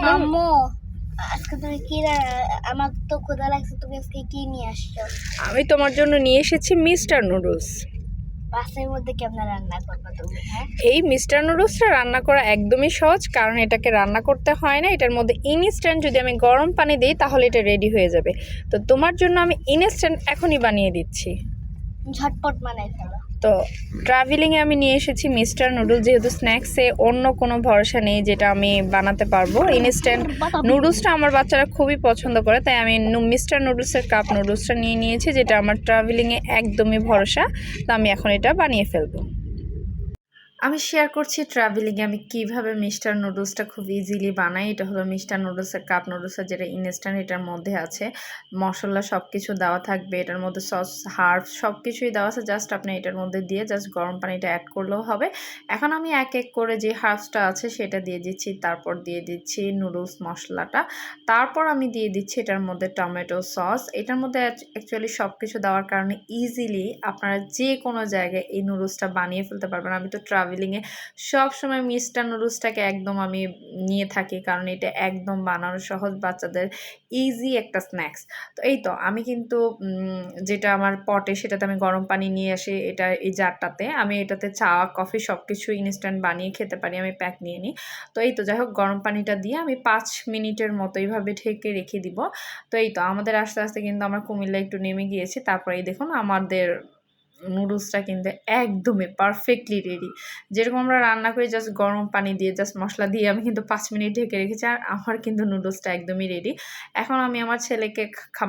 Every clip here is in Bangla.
আম্মু আজকে তুমি কি আমার তো ক্ষুধা লাগছে, তুমি আজকে কি নিয়ে আসছো? আমি তোমার জন্য নিয়ে এসেছি মিস্টার নুডলস। বাসের মধ্যে কেমন রান্না করবে তুমি? হ্যাঁ, এই মিস্টার নুডলসটা রান্না করা একদমই সহজ, কারণ এটাকে রান্না করতে হয় না। এটার মধ্যে ইনস্ট্যান্ট যদি আমি গরম পানি দিই তাহলে এটা রেডি হয়ে যাবে। তো তোমার জন্য আমি ইনস্ট্যান্ট এখনই বানিয়ে দিচ্ছি। ঝটপট বানাই ফেলো। তো ট্রাভেলিংয়ে আমি নিয়ে এসেছি মিস্টার নুডলস, যেহেতু স্ন্যাক্সে অন্য কোনো ভরসা নেই যেটা আমি বানাতে পারবো। ইনস্ট্যান্ট নুডলসটা আমার বাচ্চারা খুবই পছন্দ করে, তাই আমি মিস্টার নুডলসের কাপ নুডলসটা নিয়ে নিয়েছি, যেটা আমার ট্রাভেলিংয়ে একদমই ভরসা। তো আমি এখন এটা বানিয়ে ফেলবো। আমি শেয়ার করছি ট্রাভেলিংয়ে আমি কিভাবে মিস্টার নুডলসটা খুব ইজিলি বানাই। এটা হলো মিস্টার নুডলসের কাপ নুডলসের, যেটা ইনস্ট্যান্ট। এটার মধ্যে আছে মশলা, সব কিছু দেওয়া থাকবে। এটার মধ্যে সস, হার্ব সব কিছুই দেওয়া আছে। জাস্ট আপনি এটার মধ্যে দিয়ে জাস্ট গরম পানিটা অ্যাড করলেও হবে। এখন আমি এক এক করে যে হার্বসটা আছে সেটা দিয়ে দিচ্ছি, তারপর দিয়ে দিচ্ছি নুডলস মশলাটা, তারপর আমি দিয়ে দিচ্ছি এটার মধ্যে টমেটো সস। এটার মধ্যে অ্যাকচুয়ালি সব কিছু দেওয়ার কারণে ইজিলি আপনারা যে কোনো জায়গায় এই নুডলসটা বানিয়ে ফেলতে পারবেন। আমি তো ট্রাভেলিংয়ে সবসময় মিস্টার নুডলসটাকে একদম আমি নিয়ে থাকি, কারণ এটা একদম বানানো সহজ, বাচ্চাদের ইজি একটা স্ন্যাক্স। তো এই তো আমি কিন্তু যেটা আমার পটে সেটাতে আমি গরম পানি নিয়ে আসি, এটা এই জারটাতে আমি এটাতে চা কফি সব কিছু ইনস্ট্যান্ট বানিয়ে খেতে পারি, আমি প্যাক নিয়ে নিই। তো এই তো যাই হোক, গরম পানিটা দিয়ে আমি 5 মিনিটের মতো এইভাবে ঢেকে রেখে দিব। তো এই তো আমাদের আস্তে আস্তে কিন্তু আমরা কুমিল্লা একটু নেমে গিয়েছি। তারপরে এই দেখুন আমাদের নুডলসটা কিন্তু একদমই পারফেক্টলি রেডি। যেরকম আমরা রান্না করি জাস্ট গরম পানি দিয়ে জাস্ট মশলা দিয়ে আমি কিন্তু 5 মিনিট ঢেকে রেখেছি, আর আমার কিন্তু নুডলসটা একদমই রেডি। এখন আমি আমার ছেলেকে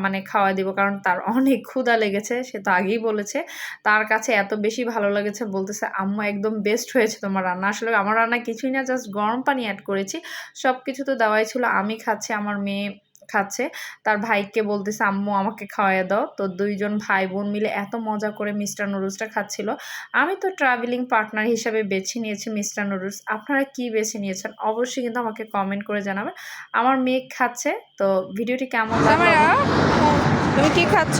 মানে খাওয়া দিব, কারণ তার অনেক ক্ষুধা লেগেছে। সে তো আগেই বলেছে তার কাছে এত বেশি ভালো লেগেছে, বলতেছে আম্মু একদম বেস্ট হয়েছে তোমার রান্না। আসলে আমার রান্না কিছুই না, জাস্ট গরম পানি অ্যাড করেছি, সব কিছু তো দেওয়াই ছিল। আমি খাচ্ছি, আমার মেয়ে খাচ্ছে, তার ভাইকে বলতেছে আম্মু আমাকে খাওয়াইয়া দাও। তো দুইজন ভাই বোন মিলে এত মজা করে মিস্টার নুডলসটা খাচ্ছিল। আমি তো ট্রাভেলিং পার্টনার হিসাবে বেছে নিয়েছি মিস্টার নুডলস। আপনারা কি বেছে নিয়েছেন অবশ্যই কিন্তু আমাকে কমেন্ট করে জানাবেন। আমার মেয়ে খাচ্ছে। তো ভিডিওটি কেমন লাগলো? তুমি কি খাচ্ছ?